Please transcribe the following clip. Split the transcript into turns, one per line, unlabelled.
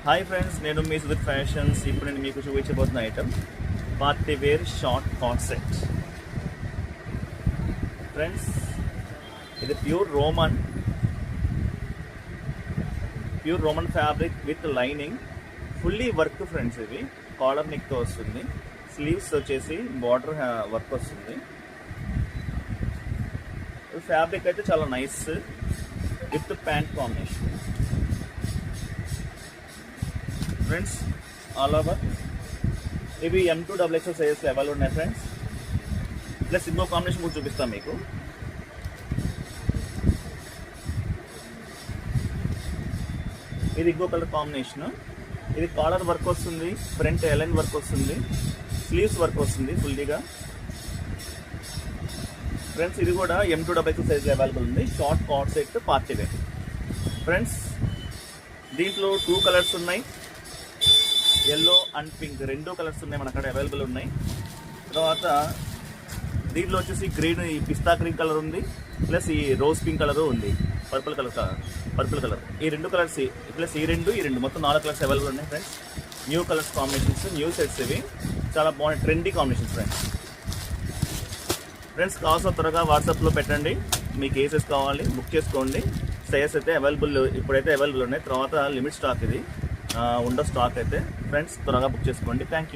Hi friends, నేను మీ Sudheer fashions. ఇప్పుడు నేను మీకు చూపించబోతున్న item party wear short coat set. Friends, ఇది pure Roman fabric with lining, fully work friends. ఇది కాలర్ నెక్తో వస్తుంది, స్లీవ్స్ వచ్చేసి బార్డర్ వర్క్ వస్తుంది. ఫ్యాబ్రిక్ అయితే చాలా nice with pant combination friends. All over ఇవి M2 XXL సైజెస్ అవైలబుల్ ఉన్నాయి ఫ్రెండ్స్. ప్లస్ ఇంకో కాంబినేషన్ కూడా చూపిస్తాం మీకు. ఇది ఇంకో కలర్ కాంబినేషన్. ఇది కాలర్ వర్క్ వస్తుంది, ఫ్రంట్ ఎలైన్ వర్క్ వస్తుంది, స్లీవ్స్ వర్క్ వస్తుంది ఫుల్లీగా ఫ్రెండ్స్. ఇది కూడా M2 XXL సైజ్ అవైలబుల్ ఉంది. Short coat set party wear friends. దీంట్లో 2 కలర్స్ ఉన్నాయి, ఎల్లో అండ్ పింక్, 2 కలర్స్ ఉన్నాయి మన అక్కడ అవైలబుల్ ఉన్నాయి. తర్వాత దీంట్లో వచ్చేసి గ్రీన్, ఈ పిస్తా గ్రీన్ కలర్ ఉంది, ప్లస్ ఈ రోజ్ పింక్ కలర్ ఉంది, పర్పుల్ కలర్. ఈ 2 కలర్స్ ప్లస్ ఈ రెండు మొత్తం 4 కలర్స్ అవైలబుల్ ఉన్నాయి friends. New colours combinations, new sets ఇవి చాలా బాగున్నాయి, ట్రెండీ కాంబినేషన్స్ ఫ్రెండ్స్. కావాల్సిన త్వరగా వాట్సాప్లో పెట్టండి, మీకు ఏ సైజ్ కావాలి బుక్ చేసుకోండి. సైజెస్ అయితే ఇప్పుడైతే అవైలబుల్ ఉన్నాయి. తర్వాత లిమిట్ స్టాక్ ఇది, ఉండో స్టాక్ అయితే ఫ్రెండ్స్, త్వరగా బుక్ చేసుకోండి. Thank you.